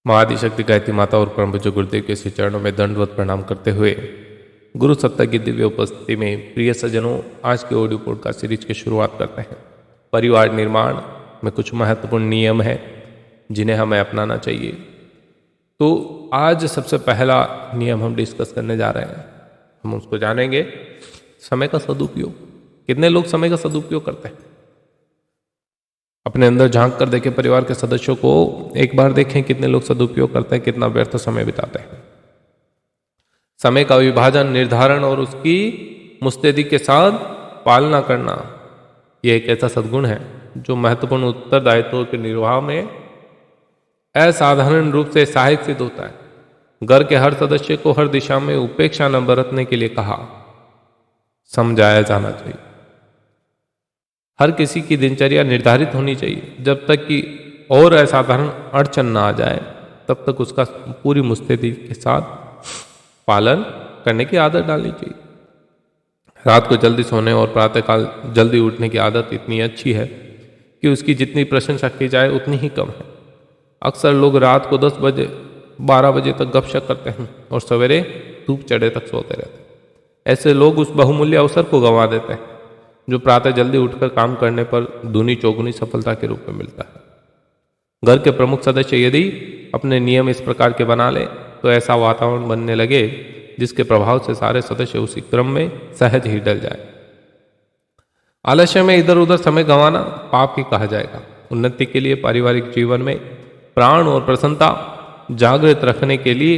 माँ आदिशक्ति गायत्री माता और परम पूज्य गुरुदेव के श्री चरणों में दंडवत प्रणाम करते हुए गुरु सत्ता की दिव्य उपस्थिति में प्रिय सज्जनों, आज के ऑडियो पॉडकास्ट सीरीज की शुरुआत करते हैं। परिवार निर्माण में कुछ महत्वपूर्ण नियम हैं जिन्हें हमें अपनाना चाहिए। तो आज सबसे पहला नियम हम डिस्कस करने जा रहे हैं, हम उसको जानेंगे समय का सदुपयोग। कितने लोग समय का सदुपयोग करते हैं? अपने अंदर झांक कर देखें, परिवार के सदस्यों को एक बार देखें कितने लोग सदुपयोग करते हैं, कितना व्यर्थ समय बिताते हैं। समय का विभाजन, निर्धारण और उसकी मुस्तैदी के साथ पालना करना, यह एक ऐसा सद्गुण है जो महत्वपूर्ण उत्तरदायित्वों के निर्वाह में असाधारण रूप से सहायक सिद्ध होता है। घर के हर सदस्य को हर दिशा में उपेक्षा न बरतने के लिए कहा, समझाया जाना चाहिए। हर किसी की दिनचर्या निर्धारित होनी चाहिए। जब तक कि और असाधारण अड़चन ना आ जाए तब तक उसका पूरी मुस्तैदी के साथ पालन करने की आदत डालनी चाहिए। रात को जल्दी सोने और प्रातःकाल जल्दी उठने की आदत इतनी अच्छी है कि उसकी जितनी प्रशंसा की जाए उतनी ही कम है। अक्सर लोग रात को 10 बजे 12 बजे तक गपशप करते हैं और सवेरे धूप चढ़े तक सोते रहते हैं। ऐसे लोग उस बहुमूल्य अवसर को गंवा देते हैं जो प्रातः जल्दी उठकर काम करने पर दूनी चौगुनी सफलता के रूप में मिलता है। घर के प्रमुख सदस्य यदि अपने नियम इस प्रकार के बना ले तो ऐसा वातावरण बनने लगे जिसके प्रभाव से सारे सदस्य उसी क्रम में सहज ही डल जाए। आलस्य में इधर उधर समय गंवाना पाप ही कहा जाएगा। उन्नति के लिए, पारिवारिक जीवन में प्राण और प्रसन्नता जागृत रखने के लिए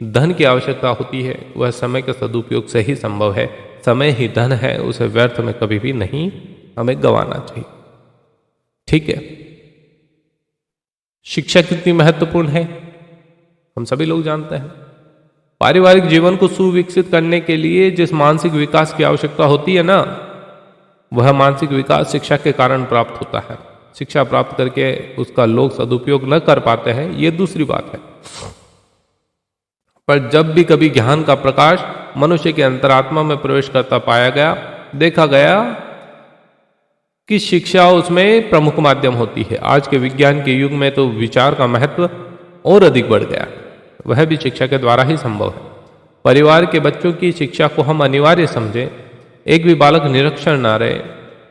धन की आवश्यकता होती है। वह समय के सदुपयोग से ही संभव है। समय ही धन है, उसे व्यर्थ में कभी भी नहीं हमें गंवाना चाहिए। ठीक है, शिक्षा कितनी महत्वपूर्ण है हम सभी लोग जानते हैं। पारिवारिक जीवन को सुविकसित करने के लिए जिस मानसिक विकास की आवश्यकता होती है ना, वह मानसिक विकास शिक्षा के कारण प्राप्त होता है। शिक्षा प्राप्त करके उसका लोग सदुपयोग न कर पाते हैं, यह दूसरी बात है। पर जब भी कभी ज्ञान का प्रकाश मनुष्य के अंतरात्मा में प्रवेश करता पाया गया, देखा गया कि शिक्षा उसमें प्रमुख माध्यम होती है। आज के विज्ञान के युग में तो विचार का महत्व और अधिक बढ़ गया, वह भी शिक्षा के द्वारा ही संभव है। परिवार के बच्चों की शिक्षा को हम अनिवार्य समझें। एक भी बालक निरक्षर ना रहे,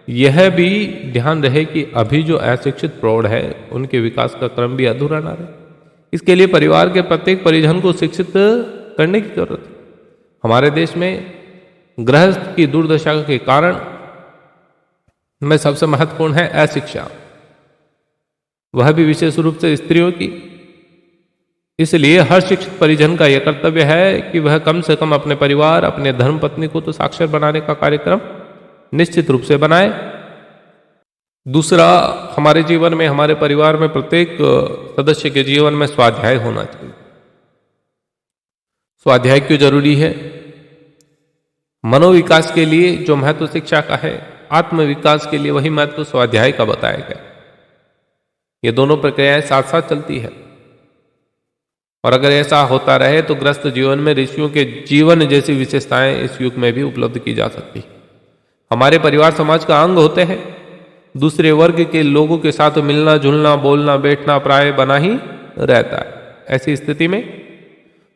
यह भी ध्यान रहे कि अभी जो अशिक्षित प्रौढ़ है उनके विकास का क्रम भी अधूरा ना रहे। इसके लिए परिवार के प्रत्येक परिजन को शिक्षित करने की जरूरत है। हमारे देश में गृहस्थ की दुर्दशा के कारण में सबसे महत्वपूर्ण है अशिक्षा, वह भी विशेष रूप से स्त्रियों की। इसलिए हर शिक्षित परिजन का यह कर्तव्य है कि वह कम से कम अपने परिवार, अपने धर्मपत्नी को तो साक्षर बनाने का कार्यक्रम निश्चित रूप से बनाए। दूसरा, हमारे जीवन में, हमारे परिवार में प्रत्येक सदस्य के जीवन में स्वाध्याय होना चाहिए। स्वाध्याय क्यों जरूरी है? मनोविकास के लिए जो महत्व शिक्षा का है, आत्मविकास के लिए वही महत्व स्वाध्याय का बताया गया। ये दोनों प्रक्रियाएं साथ साथ चलती है और अगर ऐसा होता रहे तो ग्रस्त जीवन में ऋषियों के जीवन जैसी विशेषताएं इस युग में भी उपलब्ध की जा सकती है। हमारे परिवार समाज का अंग होते हैं। दूसरे वर्ग के लोगों के साथ मिलना जुलना, बोलना बैठना प्राय बना ही रहता है। ऐसी स्थिति में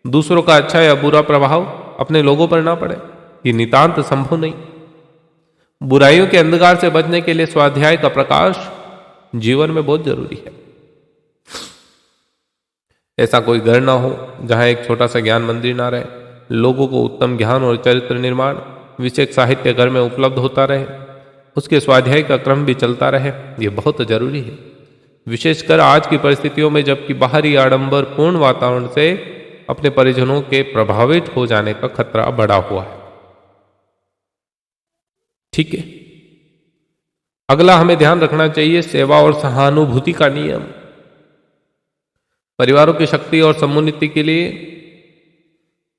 दूसरों का अच्छा या बुरा प्रभाव अपने लोगों पर ना पड़े, ये नितांत संभव नहीं। बुराइयों के अंधकार से बचने के लिए स्वाध्याय का प्रकाश जीवन में बहुत जरूरी है। ऐसा कोई घर ना हो जहां एक छोटा सा ज्ञान मंदिर ना रहे। लोगों को उत्तम ज्ञान और चरित्र निर्माण विषयक साहित्य घर में उपलब्ध होता रहे, उसके स्वाध्याय का क्रम भी चलता रहे, ये बहुत जरूरी है। विशेषकर आज की परिस्थितियों में जबकि बाहरी आडंबर पूर्ण वातावरण से अपने परिजनों के प्रभावित हो जाने का खतरा बढ़ा हुआ है। ठीक है, अगला हमें ध्यान रखना चाहिए सेवा और सहानुभूति का नियम। परिवारों की शक्ति और समुन्नति के लिए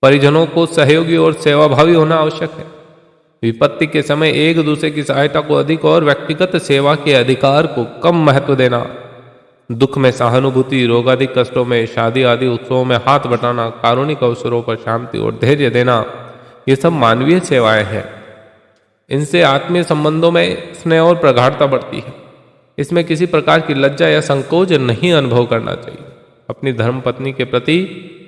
परिजनों को सहयोगी और सेवाभावी होना आवश्यक है। विपत्ति के समय एक दूसरे की सहायता को अधिक और व्यक्तिगत सेवा के अधिकार को कम महत्व देना, दुख में सहानुभूति, रोग आदि कष्टों में, शादी आदि उत्सवों में हाथ बटाना, कारुणिक अवसरों पर शांति और धैर्य देना, ये सब मानवीय सेवाएं हैं। इनसे आत्मीय संबंधों में स्नेह और प्रगाढ़ता बढ़ती है। इसमें किसी प्रकार की लज्जा या संकोच नहीं अनुभव करना चाहिए। अपनी धर्मपत्नी के प्रति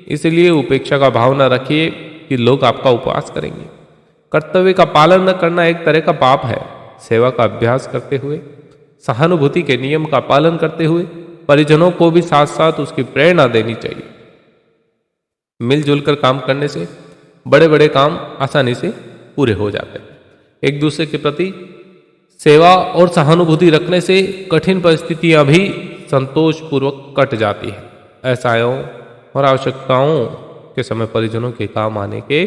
इसलिए उपेक्षा का भाव न रखिए कि लोग आपका उपवास करेंगे। कर्तव्य का पालन न करना एक तरह का पाप है। सेवा का अभ्यास करते हुए, सहानुभूति के नियम का पालन करते हुए परिजनों को भी साथ साथ उसकी प्रेरणा देनी चाहिए। मिलजुल कर काम करने से बड़े बड़े काम आसानी से पूरे हो जाते हैं। एक दूसरे के प्रति सेवा और सहानुभूति रखने से कठिन परिस्थितियां भी संतोषपूर्वक कट जाती है। आशाओं और आवश्यकताओं के समय परिजनों के काम आने के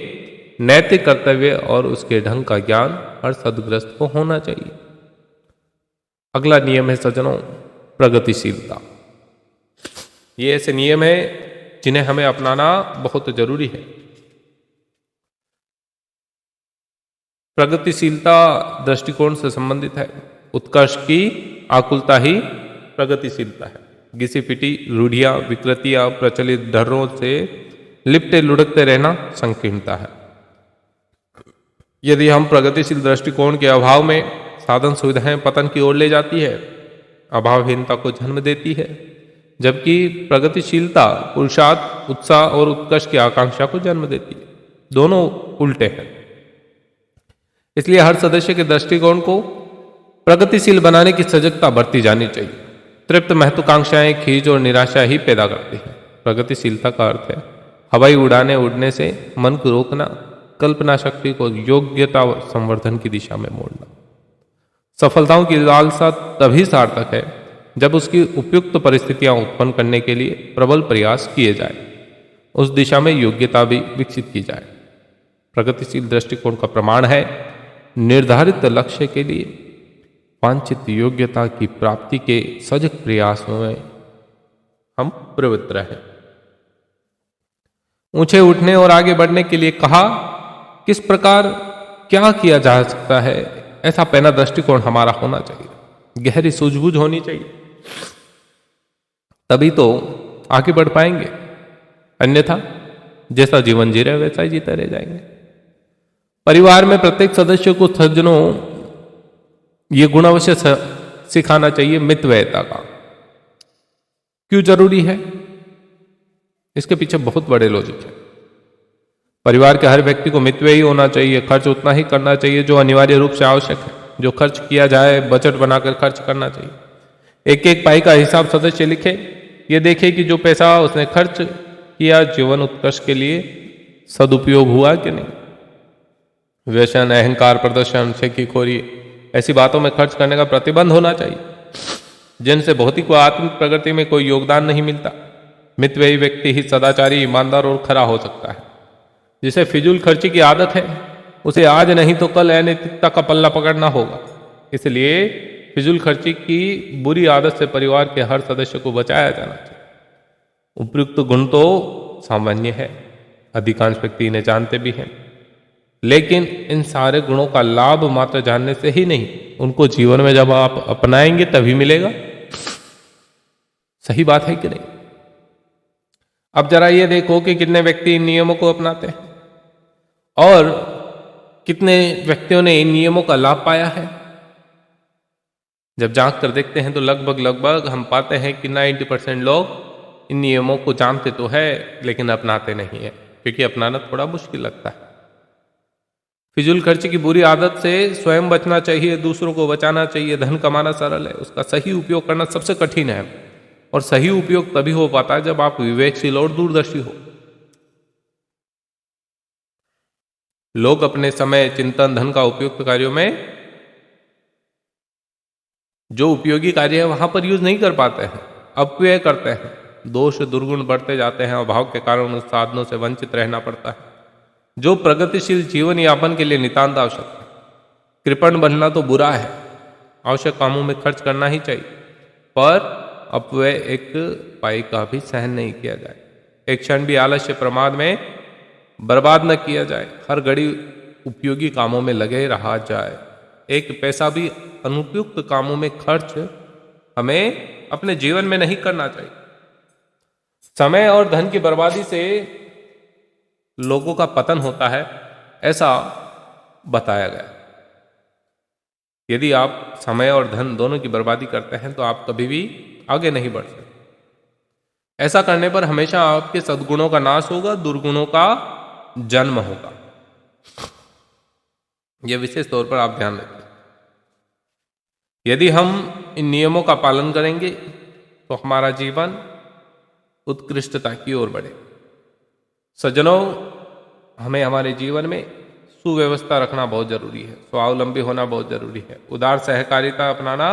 नैतिक कर्तव्य और उसके ढंग का ज्ञान हर सद्ग्रस्त को होना चाहिए। अगला नियम है सज्जनों, प्रगतिशीलता। ये ऐसे नियम है जिन्हें हमें अपनाना बहुत जरूरी है। प्रगतिशीलता दृष्टिकोण से संबंधित है। उत्कर्ष की आकुलता ही प्रगतिशीलता है। घिसी पिटी रूढ़ियां, विकृतियां, प्रचलित डरों से लिपटे लुढ़कते रहना संकीर्णता है। यदि हम प्रगतिशील दृष्टिकोण के अभाव में साधन सुविधाएं पतन की ओर ले जाती है, अभावहीनता को जन्म देती है, जबकि प्रगतिशीलता पुरुषार्थ, उत्साह और उत्कर्ष की आकांक्षा को जन्म देती है। दोनों उल्टे हैं। इसलिए हर सदस्य के दृष्टिकोण को प्रगतिशील बनाने की सजगता बरती जानी चाहिए। तृप्त महत्वाकांक्षाएं खींच और निराशा ही पैदा करती है। प्रगतिशीलता का अर्थ है हवाई उड़ाने उड़ने से मन को रोकना, कल्पना शक्ति को योग्यता संवर्धन की दिशा में मोड़ना। सफलताओं की लालसा तभी सार्थक है जब उसकी उपयुक्त परिस्थितियां उत्पन्न करने के लिए प्रबल प्रयास किए जाए, उस दिशा में योग्यता भी विकसित की जाए। प्रगतिशील दृष्टिकोण का प्रमाण है निर्धारित लक्ष्य के लिए वांछित योग्यता की प्राप्ति के सजग प्रयासों में हम प्रवृत्त रहें। ऊंचे उठने और आगे बढ़ने के लिए कहा किस प्रकार क्या किया जा सकता है, ऐसा पैना दृष्टिकोण हमारा होना चाहिए। गहरी सूझबूझ होनी चाहिए, तभी तो आगे बढ़ पाएंगे। अन्यथा जैसा जीवन जी रहे वैसा ही जीते रह जाएंगे। परिवार में प्रत्येक सदस्य को सज्जनों ये गुण अवश्य सिखाना चाहिए। मितव्ययता का क्यों जरूरी है, इसके पीछे बहुत बड़े लॉजिक है। परिवार के हर व्यक्ति को मितव्ययी होना चाहिए। खर्च उतना ही करना चाहिए जो अनिवार्य रूप से आवश्यक है। जो खर्च किया जाए बजट बनाकर खर्च करना चाहिए। एक एक पाई का हिसाब सदस्य लिखे, ये देखे कि जो पैसा उसने खर्च किया जीवन उत्कर्ष के लिए सदुपयोग हुआ कि नहीं। व्यसन, अहंकार, प्रदर्शन, शेखीखोरी, ऐसी बातों में खर्च करने का प्रतिबंध होना चाहिए जिनसे भौतिक व आत्मिक प्रगति में कोई योगदान नहीं मिलता। मितव्ययी व्यक्ति ही सदाचारी, ईमानदार और खरा हो सकता है। जिसे फिजूल खर्ची की आदत है उसे आज नहीं तो कल अनैतिकता का पल्ला पकड़ना होगा। इसलिए फिजूल खर्ची की बुरी आदत से परिवार के हर सदस्य को बचाया जाना चाहिए। उपयुक्त गुण तो सामान्य है, अधिकांश व्यक्ति इन्हें जानते भी हैं, लेकिन इन सारे गुणों का लाभ मात्र जानने से ही नहीं, उनको जीवन में जब आप अपनाएंगे तभी मिलेगा। सही बात है कि नहीं? अब जरा ये देखो कि कितने व्यक्ति इन नियमों को अपनाते हैं और कितने व्यक्तियों ने इन नियमों का लाभ पाया है। जब जांच कर देखते हैं तो लगभग हम पाते हैं कि 90% लोग इन नियमों को जानते तो है लेकिन अपनाते नहीं है, क्योंकि अपनाना थोड़ा मुश्किल लगता है। फिजूल खर्ची की बुरी आदत से स्वयं बचना चाहिए, दूसरों को बचाना चाहिए। धन कमाना सरल है, उसका सही उपयोग करना सबसे कठिन है। और सही उपयोग तभी हो पाता है जब आप विवेकशील और दूरदर्शी हो। लोग अपने समय, चिंतन, धन का उपयुक्त कार्यों में, जो उपयोगी कार्य है वहां पर यूज नहीं कर पाते हैं, अपव्यय करते हैं। दोष दुर्गुण बढ़ते जाते हैं, अभाव के कारण उन साधनों से वंचित रहना पड़ता है जो प्रगतिशील जीवन यापन के लिए नितांत आवश्यक है। कृपण बनना तो बुरा है, आवश्यक कामों में खर्च करना ही चाहिए, पर अपव्यय एक पाई का भी सहन नहीं किया जाए। एक क्षण भी आलस्य प्रमाद में बर्बाद न किया जाए। हर घड़ी उपयोगी कामों में लगे रहा जाए। एक पैसा भी अनुपयुक्त कामों में खर्च हमें अपने जीवन में नहीं करना चाहिए। समय और धन की बर्बादी से लोगों का पतन होता है, ऐसा बताया गया। यदि आप समय और धन दोनों की बर्बादी करते हैं तो आप कभी भी आगे नहीं बढ़ सकते। ऐसा करने पर हमेशा आपके सद्गुणों का नाश होगा, दुर्गुणों का जन्म होगा। यह विशेष तौर पर आप ध्यान रखें। यदि हम इन नियमों का पालन करेंगे तो हमारा जीवन उत्कृष्टता की ओर बढ़े। सज्जनों, हमें हमारे जीवन में सुव्यवस्था रखना बहुत जरूरी है, स्वावलंबी होना बहुत जरूरी है, उदार सहकारिता अपनाना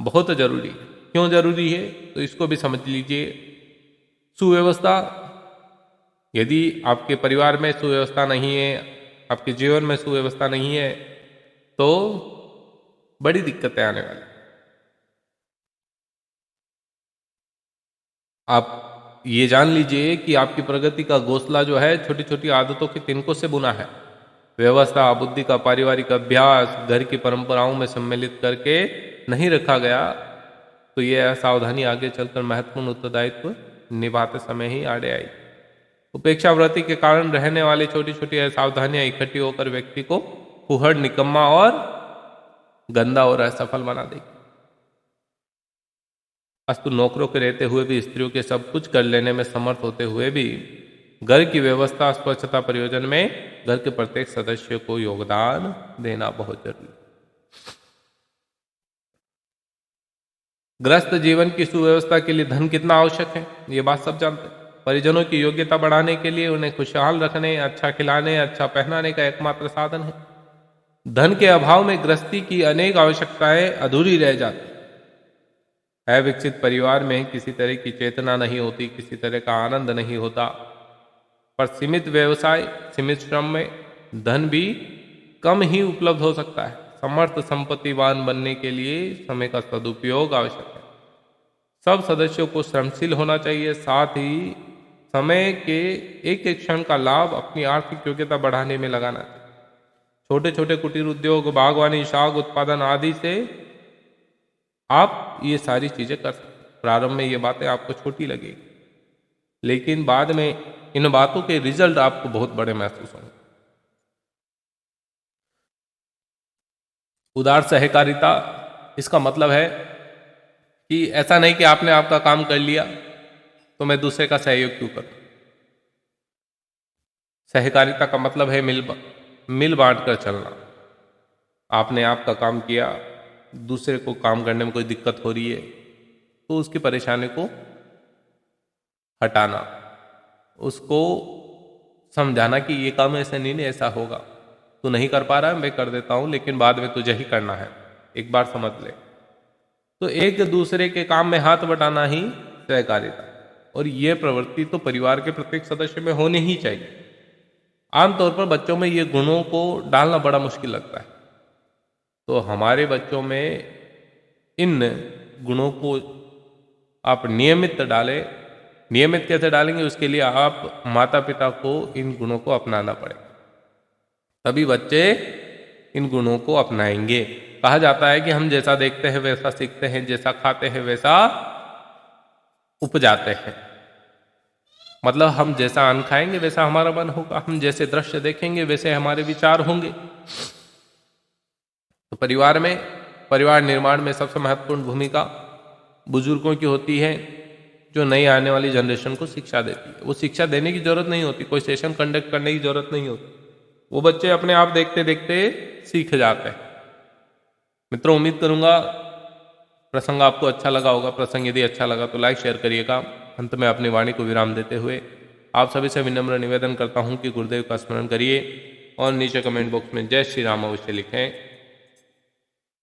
बहुत जरूरी है। क्यों जरूरी है तो इसको भी समझ लीजिए। सुव्यवस्था, यदि आपके परिवार में सुव्यवस्था नहीं है, आपके जीवन में सुव्यवस्था नहीं है, तो बड़ी दिक्कतें आने वाली। आप ये जान लीजिए कि आपकी प्रगति का घोंसला जो है छोटी छोटी आदतों के तिनकों से बुना है। व्यवस्था, बुद्धि का पारिवारिक अभ्यास, घर की परंपराओं में सम्मिलित करके नहीं रखा गया तो ये असावधानी आगे चलकर महत्वपूर्ण उत्तरदायित्व निभाते समय ही आड़े आई। उपेक्षा वृत्ति के कारण रहने वाली छोटी छोटी असावधानियां इकट्ठी होकर व्यक्ति को फुहड़, निकम्मा और गंदा और असफल बना देगी। अस्तु, नौकरों के रहते हुए भी, स्त्रियों के सब कुछ कर लेने में समर्थ होते हुए भी घर की व्यवस्था, स्वच्छता परियोजन में घर के प्रत्येक सदस्य को योगदान देना बहुत जरूरी है। गृहस्थ जीवन की सुव्यवस्था के लिए धन कितना आवश्यक है, ये बात सब जानते हैं। परिजनों की योग्यता बढ़ाने के लिए उन्हें खुशहाल रखने, अच्छा खिलाने, अच्छा पहनाने का एकमात्र साधन है। धन के अभाव में गृहस्थी की अनेक आवश्यकताएं अधूरी रह जाती। अविकसित परिवार में किसी तरह की चेतना नहीं होती, किसी तरह का आनंद नहीं होता। पर सीमित व्यवसाय, सीमित श्रम में धन भी कम ही उपलब्ध हो सकता है। समर्थ संपत्तिवान बनने के लिए समय का सदुपयोग आवश्यक है। सब सदस्यों को श्रमशील होना चाहिए, साथ ही समय के एक एक क्षण का लाभ अपनी आर्थिक योग्यता बढ़ाने में लगाना चाहिए। छोटे छोटे कुटीर उद्योग, बागवानी, शाक उत्पादन आदि से आप ये सारी चीजें कर सकते हैं। प्रारंभ में ये बातें आपको छोटी लगेगी, लेकिन बाद में इन बातों के रिजल्ट आपको बहुत बड़े महसूस होंगे। उदार सहकारिता, इसका मतलब है कि ऐसा नहीं कि आपने आपका काम कर लिया तो मैं दूसरे का सहयोग क्यों करूं। सहकारिता का मतलब है मिल बांट कर चलना। आपने आपका काम किया, दूसरे को काम करने में कोई दिक्कत हो रही है तो उसकी परेशानी को हटाना, उसको समझाना कि ये काम ऐसे नहीं, ऐसा होगा, तू नहीं कर पा रहा है, मैं कर देता हूं, लेकिन बाद में तुझे ही करना है, एक बार समझ ले। तो एक दूसरे के काम में हाथ बटाना ही सहकारिता, और ये प्रवृत्ति तो परिवार के प्रत्येक सदस्य में होनी ही चाहिए। आमतौर पर बच्चों में ये गुणों को डालना बड़ा मुश्किल लगता है, तो हमारे बच्चों में इन गुणों को आप नियमित डालें। नियमित कैसे डालेंगे, उसके लिए आप माता पिता को इन गुणों को अपनाना पड़ेगा, तभी बच्चे इन गुणों को अपनाएंगे। कहा जाता है कि हम जैसा देखते हैं वैसा सीखते हैं, जैसा खाते हैं वैसा उपजाते हैं। मतलब हम जैसा अन्न खाएंगे वैसा हमारा मन होगा, हम जैसे दृश्य देखेंगे वैसे हमारे विचार होंगे। तो परिवार निर्माण में सबसे महत्वपूर्ण भूमिका बुजुर्गों की होती है, जो नई आने वाली जनरेशन को शिक्षा देती है। वो शिक्षा देने की जरूरत नहीं होती, कोई सेशन कंडक्ट करने की जरूरत नहीं होती, वो बच्चे अपने आप देखते देखते सीख जाते हैं। मित्रों, उम्मीद करूंगा प्रसंग आपको अच्छा लगा होगा। प्रसंग यदि अच्छा लगा तो लाइक शेयर करिएगा। अंत में अपनी वाणी को विराम देते हुए आप सभी से विनम्र निवेदन करता हूं कि गुरुदेव का स्मरण करिए और नीचे कमेंट बॉक्स में जय श्री राम अवश्य लिखें।